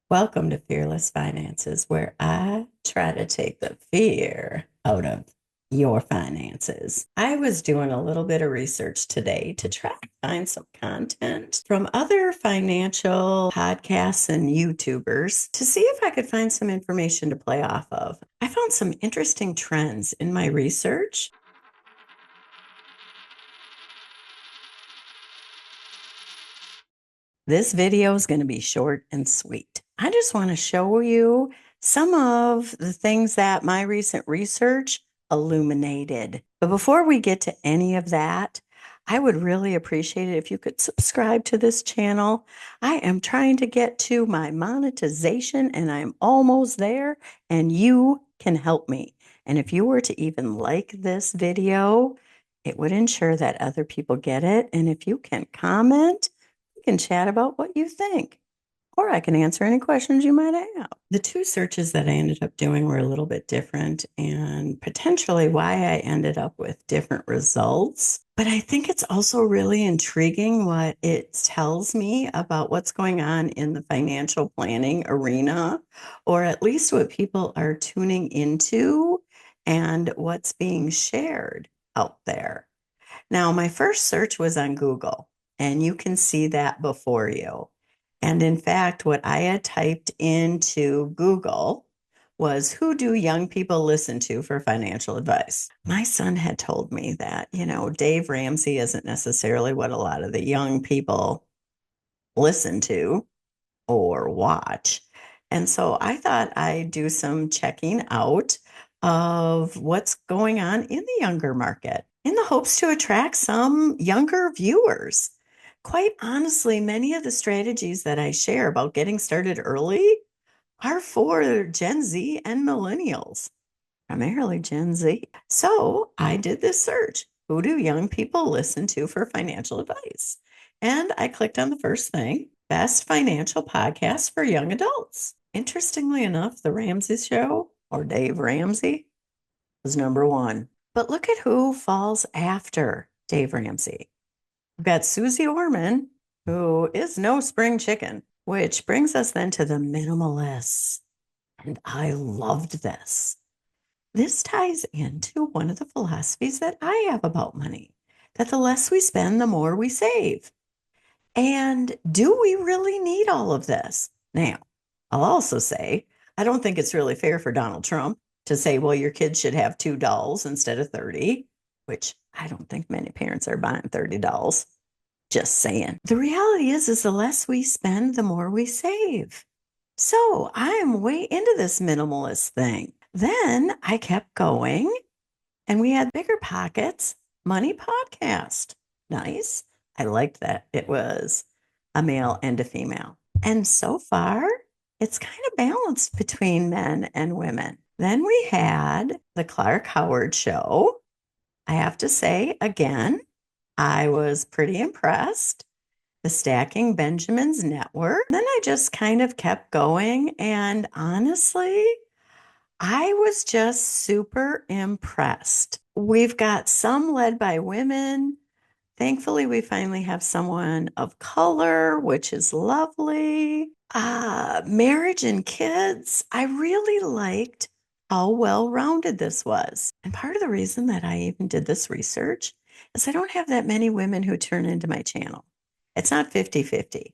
Welcome to Fearless Finances, where I try to take the fear out of your finances. I was doing a little bit of research today to try to find some content from other financial podcasts and YouTubers to see if I could find some information to play off of. I found some interesting trends in my research. This video is going to be short and sweet. I just want to show you some of the things that my recent research illuminated. But before we get to any of that, I would really appreciate it if you could subscribe to this channel. I am trying to get to my monetization and I'm almost there, and you can help me. And if you were to even like this video, it would ensure that other people get it. And if you can comment, can chat about what you think, or I can answer any questions you might have. The two searches that I ended up doing were a little bit different and potentially why I ended up with different results. But I think it's also really intriguing what it tells me about what's going on in the financial planning arena, or at least what people are tuning into and what's being shared out there. Now, my first search was on Google, and you can see that before you. And in fact, what I had typed into Google was, who do young people listen to for financial advice? My son had told me that, Dave Ramsey isn't necessarily what a lot of the young people listen to or watch. And so I thought I'd do some checking out of what's going on in the younger market in the hopes to attract some younger viewers. Quite honestly, many of the strategies that I share about getting started early are for Gen Z and Millennials, primarily Gen Z. So I did this search. Who do young people listen to for financial advice? And I clicked on the first thing, best financial podcast for young adults. Interestingly enough, The Ramsey Show, or Dave Ramsey, was number one. But look at who falls after Dave Ramsey. We've got Suze Orman, who is no spring chicken, which brings us then to the Minimalists. And I loved this. This ties into one of the philosophies that I have about money, that the less we spend, the more we save. And do we really need all of this? Now, I'll also say, I don't think it's really fair for Donald Trump to say, well, your kids should have $2 instead of 30, which I don't think many parents are buying $30. Just saying. The reality is the less we spend, the more we save. So I'm way into this minimalist thing. Then I kept going, and we had BiggerPockets Money podcast. Nice. I liked that. It was a male and a female. And so far, it's kind of balanced between men and women. Then we had the Clark Howard show. I have to say, again, I was pretty impressed. The Stacking Benjamins Network. Then I just kind of kept going. And honestly, I was just super impressed. We've got some led by women. Thankfully, we finally have someone of color, which is lovely. Marriage and kids. I really liked how well-rounded this was. And part of the reason that I even did this research is I don't have that many women who turn into my channel. It's not 50-50.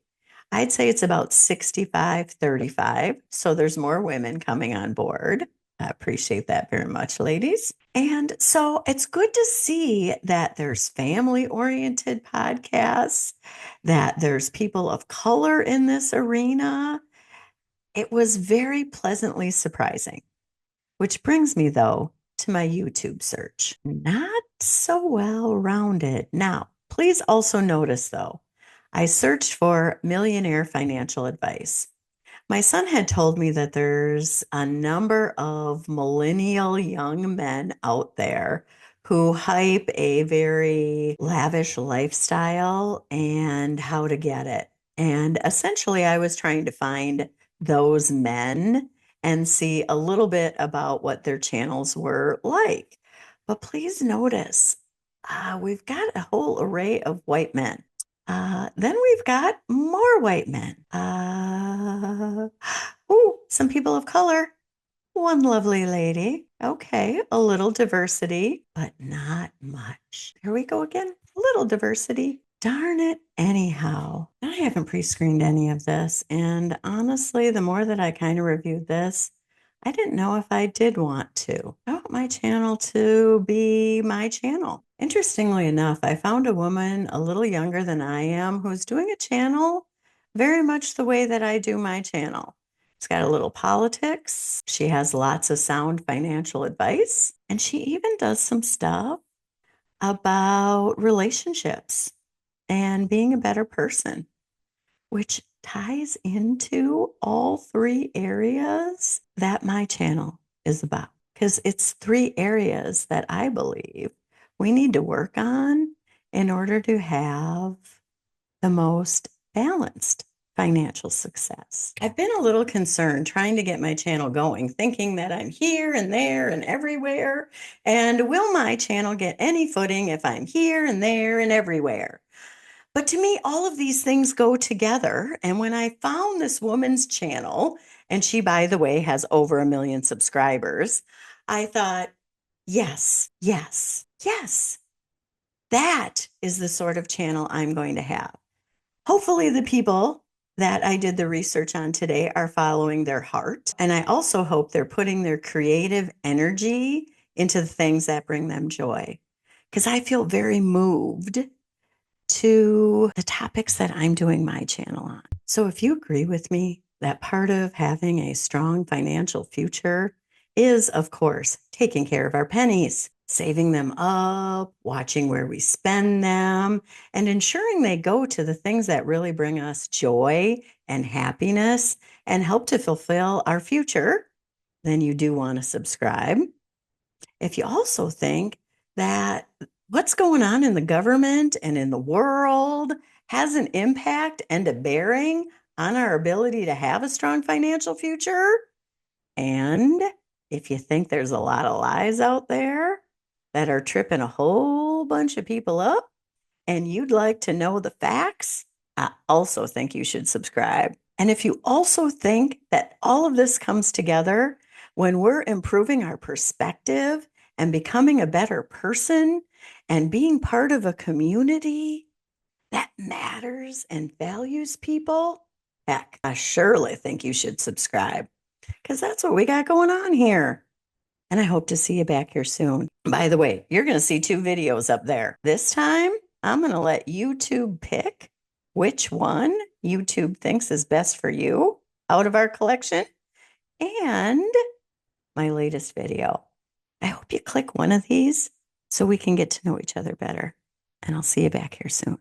I'd say it's about 65-35. So there's more women coming on board. I appreciate that very much, ladies. And so it's good to see that there's family-oriented podcasts, that there's people of color in this arena. It was very pleasantly surprising, which brings me, though, to my YouTube search. Not so well-rounded. Now, please also notice, though, I searched for millionaire financial advice. My son had told me that there's a number of millennial young men out there who hype a very lavish lifestyle and how to get it. And essentially, I was trying to find those men and see a little bit about what their channels were like. But please notice, we've got a whole array of white men. Then we've got more white men. some people of color, one lovely lady. Okay, a little diversity, but not much. Here we go again. A little diversity. Darn it. Anyhow, I haven't pre-screened any of this. And honestly, the more that I kind of reviewed this, I didn't know if I did want to. I want my channel to be my channel. Interestingly enough, I found a woman a little younger than I am who's doing a channel very much the way that I do my channel. It's got a little politics. She has lots of sound financial advice. And she even does some stuff about relationships and being a better person, which ties into all three areas that my channel is about. Because it's three areas that I believe we need to work on in order to have the most balanced financial success. I've been a little concerned trying to get my channel going, thinking that I'm here and there and everywhere. And will my channel get any footing if I'm here and there and everywhere? But to me, all of these things go together. And when I found this woman's channel, and she, by the way, has over 1 million subscribers, I thought, yes, yes, yes, that is the sort of channel I'm going to have. Hopefully, the people that I did the research on today are following their heart. And I also hope they're putting their creative energy into the things that bring them joy. Because I feel very moved to the topics that I'm doing my channel on. So if you agree with me that part of having a strong financial future is, of course, taking care of our pennies, saving them up, watching where we spend them, and ensuring they go to the things that really bring us joy and happiness and help to fulfill our future, then you do want to subscribe. If you also think that what's going on in the government and in the world has an impact and a bearing on our ability to have a strong financial future, and if you think there's a lot of lies out there that are tripping a whole bunch of people up, and you'd like to know the facts, I also think you should subscribe. And if you also think that all of this comes together when we're improving our perspective and becoming a better person and being part of a community that matters and values people, heck, I surely think you should subscribe because that's what we got going on here. And I hope to see you back here soon. By the way, you're going to see 2 videos up there. This time, I'm going to let YouTube pick which one YouTube thinks is best for you out of our collection and my latest video. I hope you click one of these so we can get to know each other better. And I'll see you back here soon.